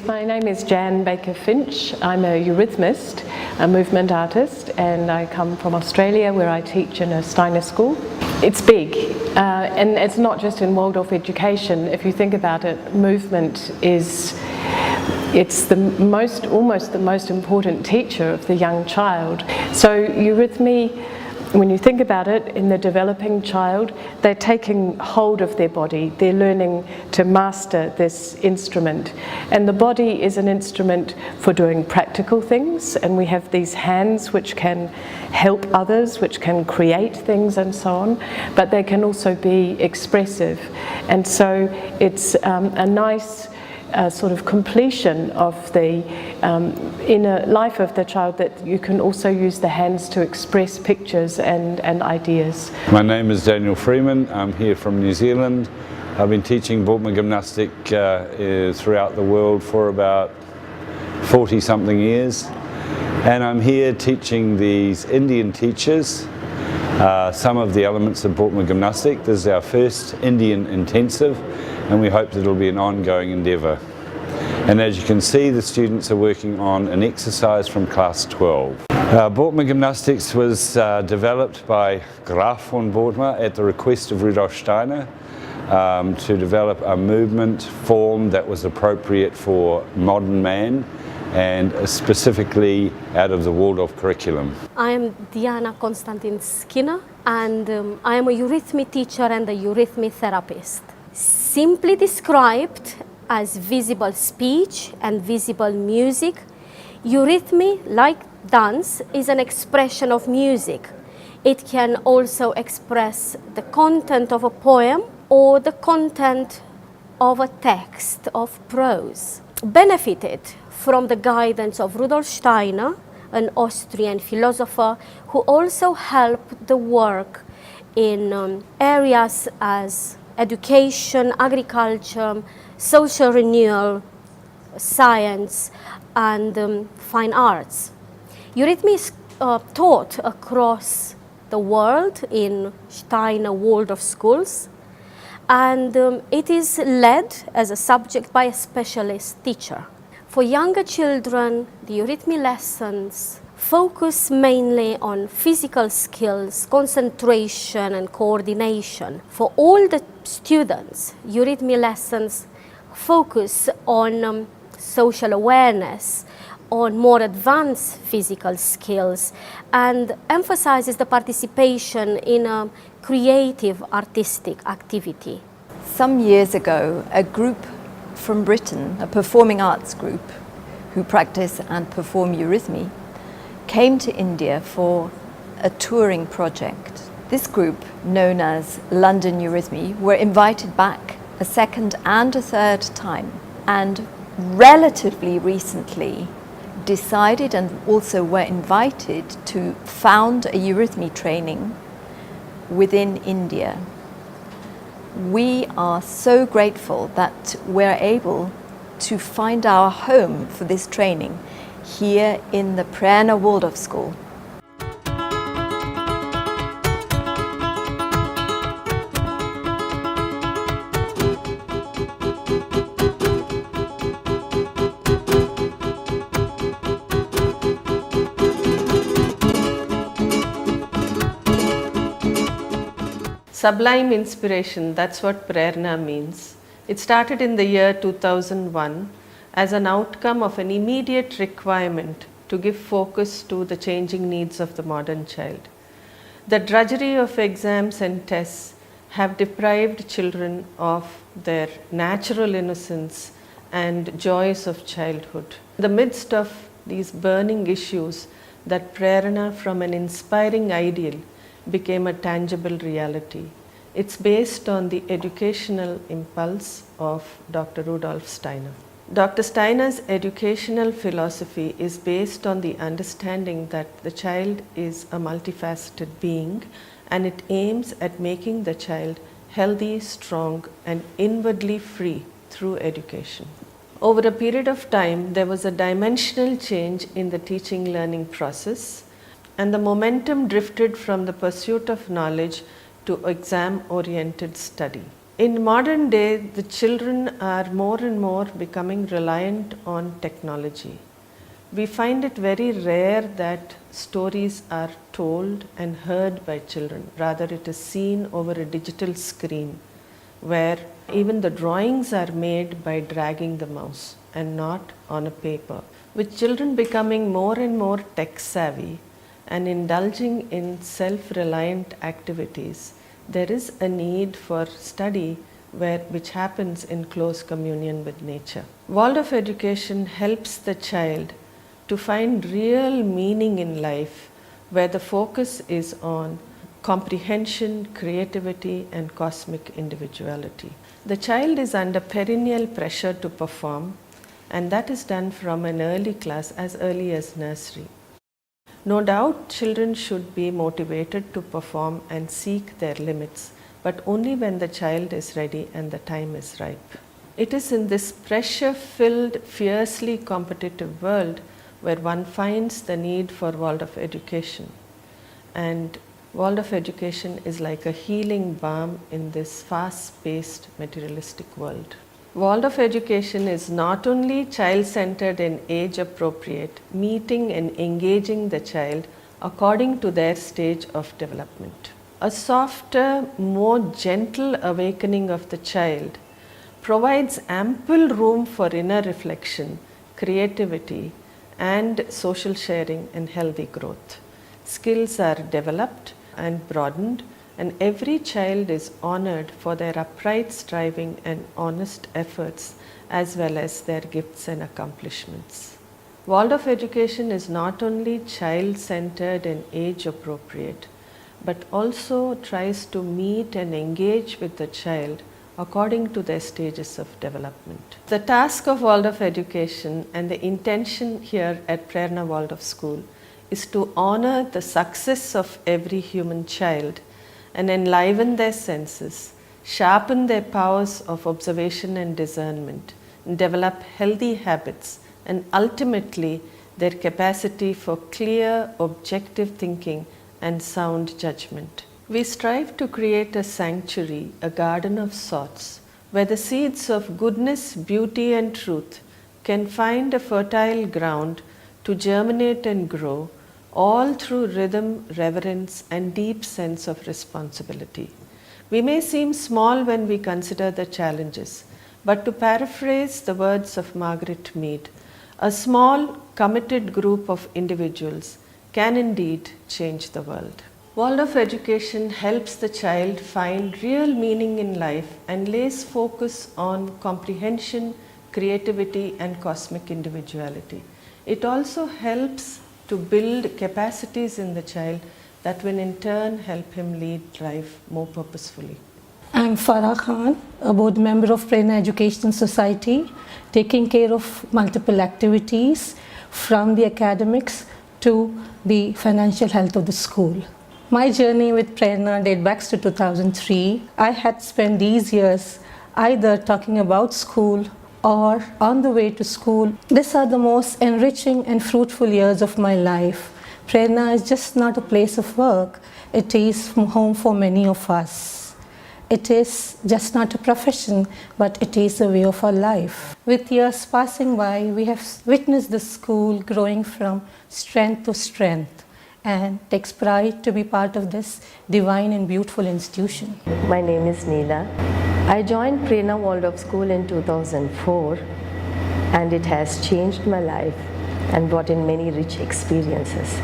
My name is Jan Baker Finch. I'm a eurythmist, a movement artist, and I come from Australia where I teach in a Steiner school. It's big, and it's not just in Waldorf education. If you think about it, movement is almost the most important teacher of the young child. So eurythmy, when you think about it, in the developing child, they're taking hold of their body. They're learning to master this instrument. And the body is an instrument for doing practical things. And we have these hands which can help others, which can create things and so on. But they can also be expressive. And so it's a nice sort of completion of the inner life of the child, that you can also use the hands to express pictures and ideas. My name is Daniel Freeman. I'm here from New Zealand. I've been teaching Bortman gymnastic throughout the world for about 40-something years. And I'm here teaching these Indian teachers some of the elements of Bortman gymnastic. This is our first Indian intensive, and we hope that it'll be an ongoing endeavour. And as you can see, the students are working on an exercise from class 12. Bortman gymnastics was developed by Graf von Bortman at the request of Rudolf Steiner to develop a movement form that was appropriate for modern man, and specifically out of the Waldorf curriculum. I am Diana Constantine Skinner, and I am a eurythmy teacher and a eurythmy therapist. Simply described as visible speech and visible music, eurythmy, like dance, is an expression of music. It can also express the content of a poem or the content of a text of prose. Benefited from the guidance of Rudolf Steiner, an Austrian philosopher who also helped the work in areas as education, agriculture, social renewal, science, and fine arts. Eurythmy is taught across the world in Steiner Waldorf schools, and it is led as a subject by a specialist teacher. For younger children, the eurythmy lessons focus mainly on physical skills, concentration, and coordination. For all the students, eurythmy lessons focus on social awareness, on more advanced physical skills, and emphasizes the participation in a creative artistic activity. Some years ago, a group from Britain, a performing arts group who practice and perform eurythmy, came to India for a touring project. This group, known as London Eurythmy, were invited back a second and a third time, and relatively recently decided and also were invited to found a eurythmy training within India. We are so grateful that we're able to find our home for this training here in the Prerna Waldorf School. Sublime inspiration, that's what Prerna means. It started in the year 2001 as an outcome of an immediate requirement to give focus to the changing needs of the modern child. The drudgery of exams and tests have deprived children of their natural innocence and joys of childhood. In the midst of these burning issues, that Prerna from an inspiring ideal became a tangible reality. It's based on the educational impulse of Dr. Rudolf Steiner. Dr. Steiner's educational philosophy is based on the understanding that the child is a multifaceted being, and it aims at making the child healthy, strong, and inwardly free through education. Over a period of time, there was a dimensional change in the teaching learning process. and the momentum drifted from the pursuit of knowledge to exam-oriented study. In modern day, the children are more and more becoming reliant on technology. We find it very rare that stories are told and heard by children. Rather, it is seen over a digital screen where even the drawings are made by dragging the mouse and not on a paper. With children becoming more and more tech savvy and indulging in self-reliant activities, there is a need for study which happens in close communion with nature. Waldorf education helps the child to find real meaning in life, where the focus is on comprehension, creativity, and cosmic individuality. The child is under perennial pressure to perform, and that is done from an early class, as early as nursery. No doubt, children should be motivated to perform and seek their limits, but only when the child is ready and the time is ripe. It is in this pressure-filled, fiercely competitive world where one finds the need for Waldorf education. And Waldorf education is like a healing balm in this fast-paced, materialistic world. Waldorf education is not only child-centered and age-appropriate, meeting and engaging the child according to their stage of development. A softer, more gentle awakening of the child provides ample room for inner reflection, creativity, and social sharing and healthy growth. Skills are developed and broadened, and every child is honored for their upright striving and honest efforts, as well as their gifts and accomplishments. Waldorf education is not only child-centered and age-appropriate, but also tries to meet and engage with the child according to their stages of development. The task of Waldorf education and the intention here at Prerna Waldorf School is to honor the success of every human child and enliven their senses, sharpen their powers of observation and discernment, and develop healthy habits, and ultimately their capacity for clear, objective thinking and sound judgment. We strive to create a sanctuary, a garden of sorts, where the seeds of goodness, beauty, and truth can find a fertile ground to germinate and grow, all through rhythm, reverence, and deep sense of responsibility. We may seem small when we consider the challenges, but to paraphrase the words of Margaret Mead, a small, committed group of individuals can indeed change the world. Waldorf education helps the child find real meaning in life and lays focus on comprehension, creativity, and cosmic individuality. It also helps to build capacities in the child that will in turn help him lead life more purposefully. I'm Farah Khan, a board member of Prerna Education Society, taking care of multiple activities from the academics to the financial health of the school. My journey with Prerna dates back to 2003. I had spent these years either talking about school or on the way to school. These are the most enriching and fruitful years of my life. Prerna is just not a place of work, it is home for many of us. It is just not a profession, but it is a way of our life. With years passing by, we have witnessed the school growing from strength to strength, and takes pride to be part of this divine and beautiful institution. My name is Neela. I joined Prerna Waldorf School in 2004, and it has changed my life and brought in many rich experiences.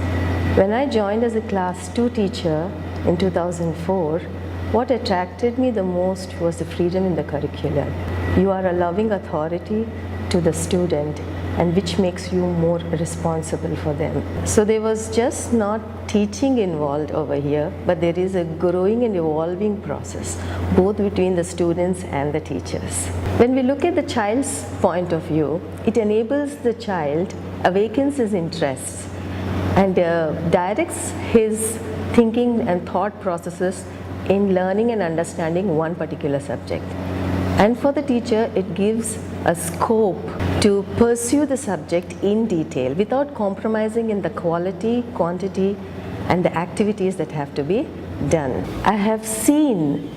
When I joined as a class 2 teacher in 2004, what attracted me the most was the freedom in the curriculum. You are a loving authority to the student, and which makes you more responsible for them. So there was just not teaching involved over here, but there is a growing and evolving process, both between the students and the teachers. When we look at the child's point of view, it enables the child, awakens his interests, and directs his thinking and thought processes in learning and understanding one particular subject. And for the teacher, it gives a scope to pursue the subject in detail without compromising in the quality, quantity, and the activities that have to be done. I have seen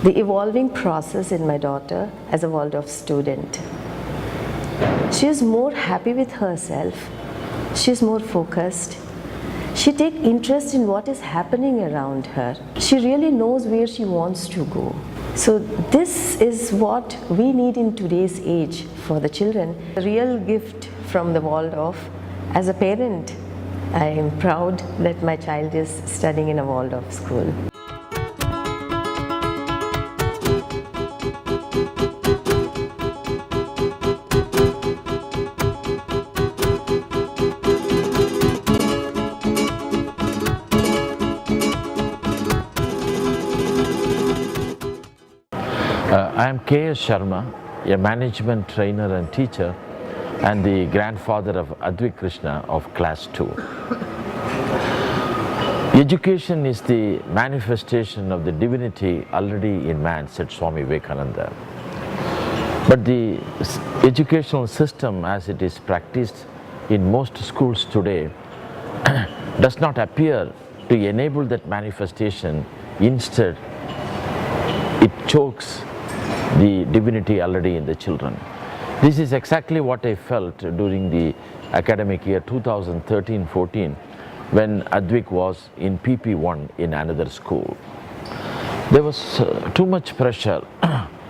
the evolving process in my daughter as a Waldorf student. She is more happy with herself, she is more focused, she takes interest in what is happening around her. She really knows where she wants to go. So this is what we need in today's age for the children. A real gift from the Waldorf. As a parent, I am proud that my child is studying in a Waldorf school. I am K.S. Sharma, a management trainer and teacher and the grandfather of Advik Krishna of class 2. Education is the manifestation of the divinity already in man, said Swami Vivekananda. But the educational system as it is practiced in most schools today does not appear to enable that manifestation. Instead, it chokes the divinity already in the children. This is exactly what I felt during the academic year 2013-14 when Advik was in PP1 in another school. There was too much pressure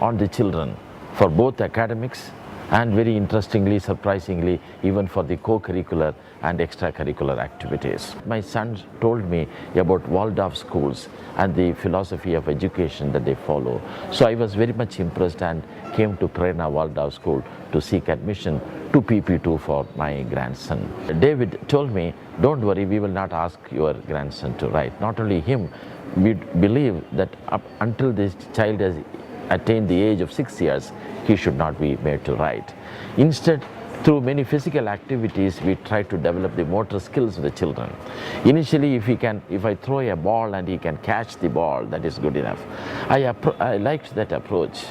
on the children for both academics and, very interestingly, surprisingly, even for the co-curricular and extracurricular activities. My son told me about Waldorf schools and the philosophy of education that they follow. So I was very much impressed and came to Prerna Waldorf School to seek admission to PP2 for my grandson. David told me, don't worry, we will not ask your grandson to write. Not only him, we believe that up until this child has attained the age of 6 years, he should not be made to write. Instead, through many physical activities, we try to develop the motor skills of the children. Initially, if I throw a ball and he can catch the ball, that is good enough. I liked that approach.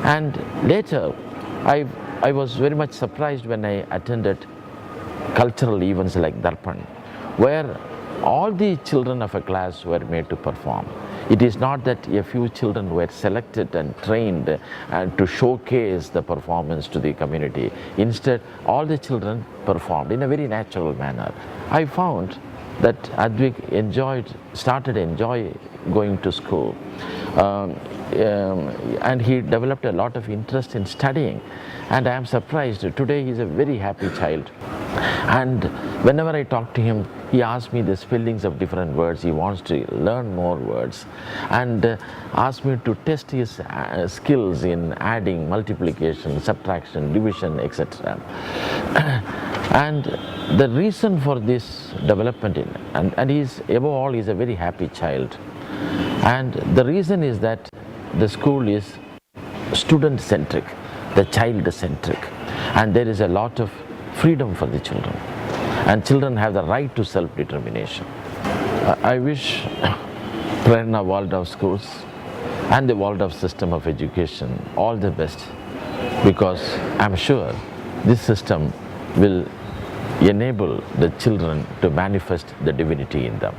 And later, I was very much surprised when I attended cultural events like Darpan, where all the children of a class were made to perform. It is not that a few children were selected and trained and to showcase the performance to the community. Instead, all the children performed in a very natural manner. I found that Advik started enjoy going to school. And he developed a lot of interest in studying. And I am surprised, today he is a very happy child. And whenever I talk to him, he asks me the spellings of different words. He wants to learn more words and asks me to test his skills in adding, multiplication, subtraction, division, etc. And the reason for this development, and he's, above all, he's a very happy child. And the reason is that the school is student-centric, the child-centric, and there is a lot of freedom for the children. And children have the right to self-determination. I wish Prerna Waldorf schools and the Waldorf system of education all the best, because I'm sure this system will enable the children to manifest the divinity in them.